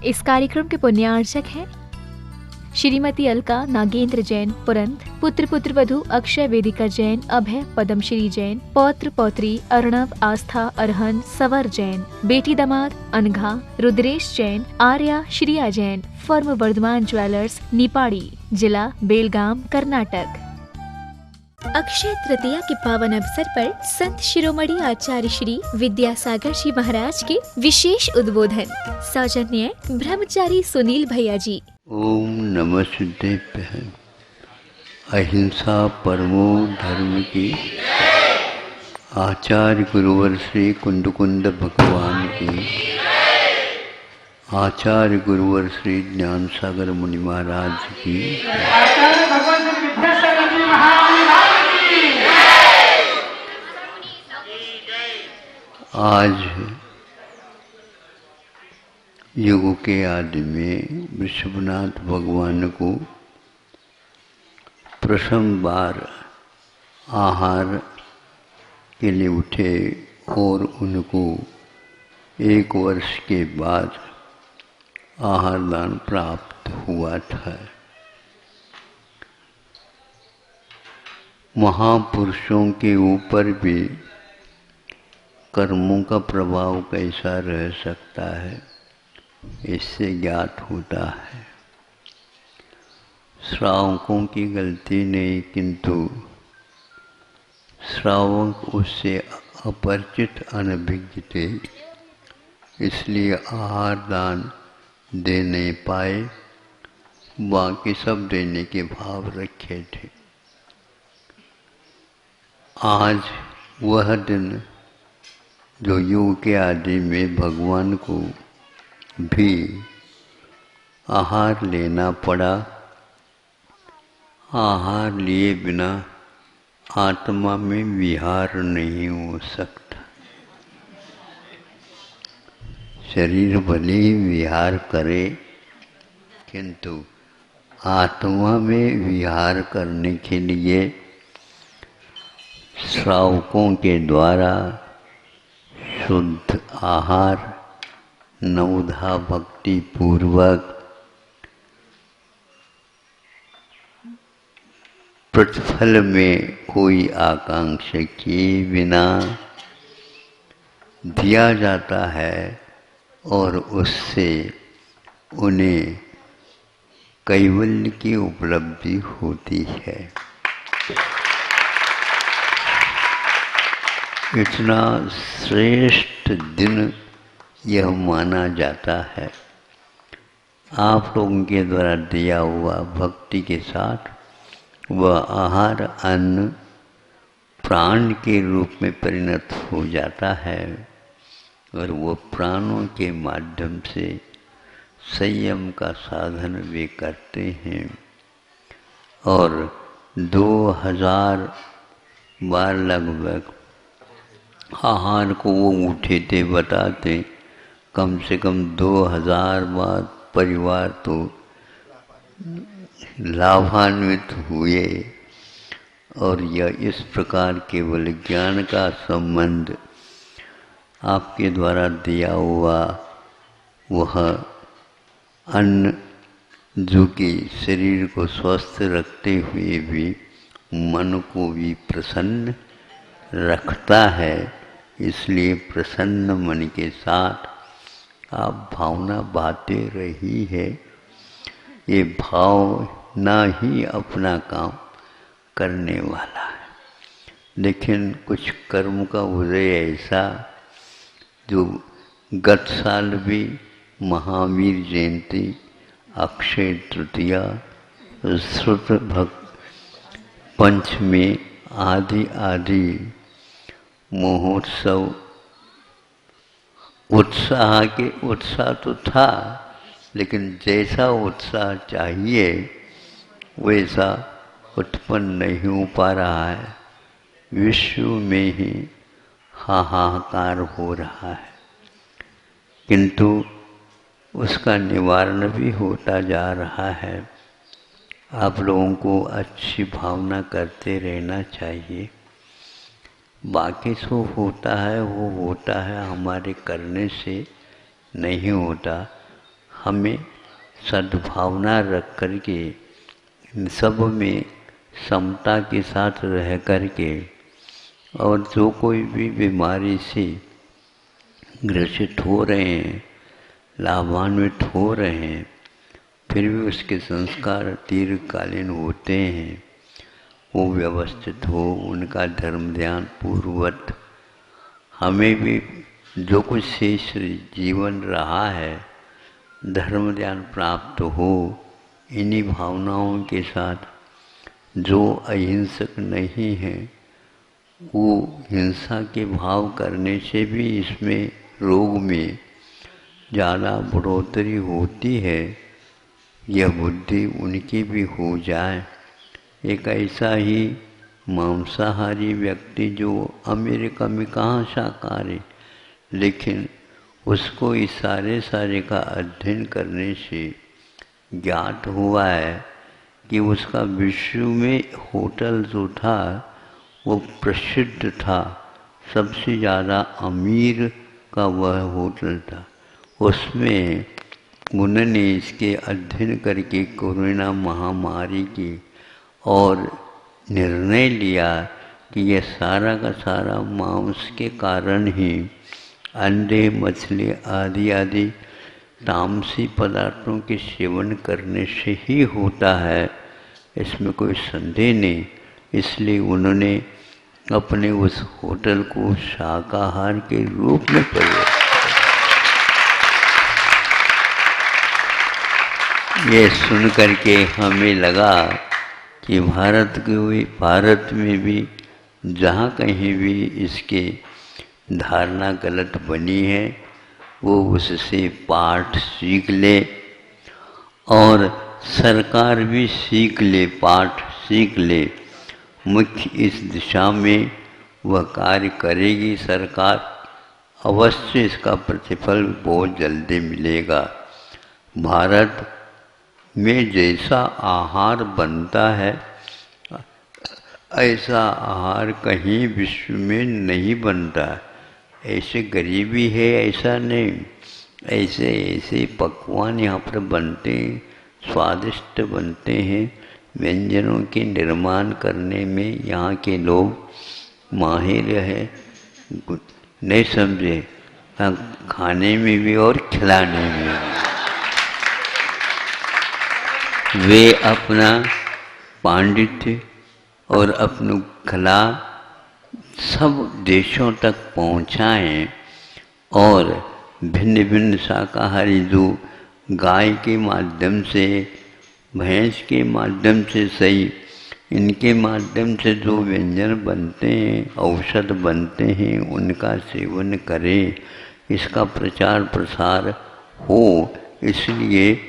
इस कार्यक्रम के पुण्यार्चक हैं श्रीमती अलका नागेंद्र जैन पुरंत, पुत्र पुत्रवधु अक्षय वेदिका जैन, अभय पद्मश्री जैन, पौत्र पौत्री अर्णव आस्था अरहन सवर जैन, बेटी दामाद अनघा रुद्रेश जैन, आर्या श्रिया जैन, फर्म वर्धमान ज्वेलर्स निपाड़ी, जिला बेलगाम कर्नाटक। अक्षय तृतीया के पावन अवसर पर संत शिरोमणि आचार्य श्री विद्यासागर जी महाराज के विशेष उद्बोधन। सौजन्य ब्रह्मचारी सुनील भैया जी। ओम नमः सिद्धेभ्यः। अहिंसा परमो धर्म की। आचार्य गुरुवर श्री कुंदकुंद भगवान की। आचार्य गुरुवर श्री ज्ञान सागर मुनि महाराज की। आचार्य भगवान श्री विद्यासागर जी महाराज की। आज युग के आदि में विश्वनाथ भगवान को प्रथम बार आहार के लिए उठे और उनको 1 वर्ष के बाद आहार दान प्राप्त हुआ था। महापुरुषों के ऊपर भी कर्मों का प्रभाव कैसा रह सकता है, इससे ज्ञात होता है। श्रावकों की गलती नहीं, किंतु श्रावक उससे अपरिचित अनभिज्ञ थे, इसलिए आहार दान दे नहीं पाए, बाकी सब देने के भाव रखे थे। आज वह दिन जो युग के आदि में भगवान को भी आहार लेना पड़ा। आहार लिए बिना आत्मा में विहार नहीं हो सकता। शरीर भले ही विहार करे, किंतु आत्मा में विहार करने के लिए श्रावकों के द्वारा शुद्ध आहार नवधा भक्ति पूर्वक प्रतिफल में कोई आकांक्षा किए बिना दिया जाता है और उससे उन्हें कैवल्य की उपलब्धि होती है। इतना श्रेष्ठ दिन यह माना जाता है। आप लोगों के द्वारा दिया हुआ भक्ति के साथ वह आहार अन्न प्राण के रूप में परिणत हो जाता है और वो प्राणों के माध्यम से संयम का साधन वे करते हैं और 2000 बार लगभग आहार को वो उठे थे बताते। कम से कम 2000 बार परिवार तो लाभान्वित हुए और यह इस प्रकार केवल ज्ञान का संबंध आपके द्वारा दिया हुआ वह अन्न जो कि शरीर को स्वस्थ रखते हुए भी मन को भी प्रसन्न रखता है। इसलिए प्रसन्न मन के साथ आप भावना बाते रही है। ये भावना ही अपना काम करने वाला है। लेकिन कुछ कर्म का उदय ऐसा जो गत साल भी महावीर जयंती, अक्षय तृतीया, श्रुत भक्त पंचमी आदि आदि महोत्सव उत्साह तो था, लेकिन जैसा उत्साह चाहिए वैसा उत्पन्न नहीं हो पा रहा है। विश्व में ही हाहाकार हो रहा है, किंतु उसका निवारण भी होता जा रहा है। आप लोगों को अच्छी भावना करते रहना चाहिए। बाकी जो होता है वो होता है, हमारे करने से नहीं होता। हमें सद्भावना रख कर के सब में समता के साथ रह कर के, और जो कोई भी बीमारी से ग्रसित हो रहे हैं, लाभान्वित हो रहे हैं, फिर भी उसके संस्कार दीर्घकालीन होते हैं, वो व्यवस्थित हो, उनका धर्म ध्यान पूर्वक हमें भी जो कुछ शेष जीवन रहा है धर्म ध्यान प्राप्त हो। इन्हीं भावनाओं के साथ जो अहिंसक नहीं है, वो हिंसा के भाव करने से भी इसमें रोग में ज़्यादा बढ़ोतरी होती है, यह बुद्धि उनकी भी हो जाए। एक ऐसा ही मांसाहारी व्यक्ति जो अमेरिका में कहाँ शाकाहारी, लेकिन उसको इस सारे का अध्ययन करने से ज्ञात हुआ है कि उसका विश्व में होटल जो था वो प्रसिद्ध था, सबसे ज़्यादा अमीर का वह होटल था। उसमें उन्होंने इसके अध्ययन करके कोरोना महामारी की और निर्णय लिया कि यह सारा का सारा मांस के कारण ही, अंडे मछली आदि तामसी पदार्थों के सेवन करने से ही होता है, इसमें कोई संदेह नहीं। इसलिए उन्होंने अपने उस होटल को शाकाहार के रूप में परिवर्तित। ये सुन करके हमें लगा कि भारत में भी जहाँ कहीं भी इसके धारणा गलत बनी है, वो उससे पाठ सीख ले और सरकार भी सीख ले, पाठ सीख ले। मुख्य इस दिशा में वह कार्य करेगी सरकार, अवश्य इसका प्रतिफल बहुत जल्दी मिलेगा। भारत में जैसा आहार बनता है ऐसा आहार कहीं विश्व में नहीं बनता। ऐसे गरीबी है ऐसा नहीं, ऐसे पकवान यहाँ पर बनते हैं, स्वादिष्ट बनते हैं। व्यंजनों के निर्माण करने में यहाँ के लोग माहिर है, नहीं समझे, खाने में भी और खिलाने में भी। वे अपना पांडित्य और अपनी कला सब देशों तक पहुँचाएं और भिन्न भिन्न शाकाहारी जो गाय के माध्यम से, भैंस के माध्यम से सही, इनके माध्यम से जो व्यंजन बनते हैं, औषध बनते हैं, उनका सेवन करें, इसका प्रचार प्रसार हो। इसलिए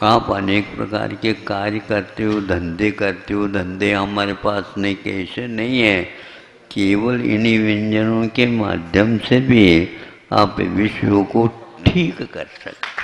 आप अनेक प्रकार के कार्य करते हो, धंधे करते हो। धंधे हमारे पास नहीं, कैसे नहीं है, केवल इन्हीं व्यंजनों के माध्यम से भी आप विश्व को ठीक कर सकते।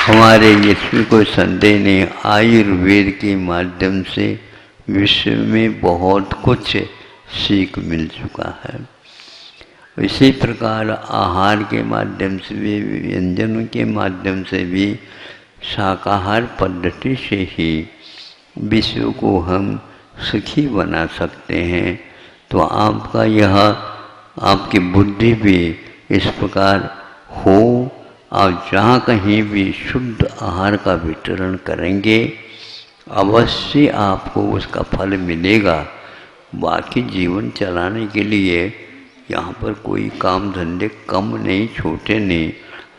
हमारे इसमें कोई संदेह नहीं, आयुर्वेद के माध्यम से विश्व में बहुत कुछ सीख मिल चुका है। इसी प्रकार आहार के माध्यम से भी, व्यंजनों के माध्यम से भी, शाकाहार पद्धति से ही विश्व को हम सुखी बना सकते हैं। तो आपका यह, आपकी बुद्धि भी इस प्रकार हो और जहाँ कहीं भी शुद्ध आहार का वितरण करेंगे, अवश्य आपको उसका फल मिलेगा। बाकी जीवन चलाने के लिए यहाँ पर कोई काम धंधे कम नहीं, छोटे नहीं,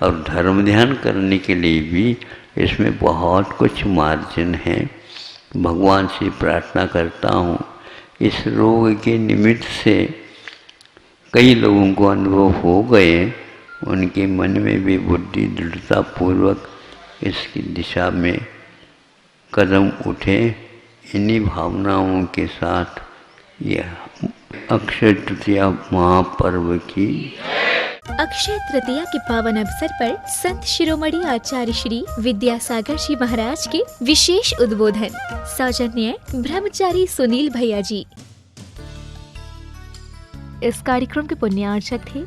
और धर्म ध्यान करने के लिए भी इसमें बहुत कुछ मार्जिन है। भगवान से प्रार्थना करता हूँ, इस रोग के निमित्त से कई लोगों को अनुभव हो गए, उनके मन में भी बुद्धि दृढ़ता पूर्वक इसकी दिशा में कदम उठे। इन्हीं भावनाओं के साथ यह अक्षय तृतीया महापर्व की, अक्षय तृतीया के पावन अवसर पर संत शिरोमणि आचार्य श्री विद्यासागर जी महाराज के विशेष उद्बोधन, सौजन्य ब्रह्मचारी सुनील भैया जी। इस कार्यक्रम के पुण्यार्चक थे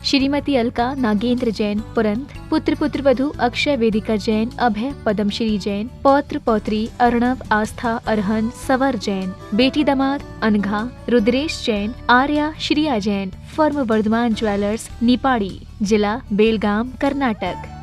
श्रीमती अलका नागेंद्र जैन पुरंद, पुत्र पुत्रवधु अक्षय वेदिका जैन, अभय पद्मश्री जैन, पौत्र पौत्री अर्णव आस्था अरहन सवर जैन, बेटी दामाद अनघा रुद्रेश जैन, आर्या श्रिया जैन, फर्म वर्धमान ज्वेलर्स निपाड़ी, जिला बेलगाम कर्नाटक।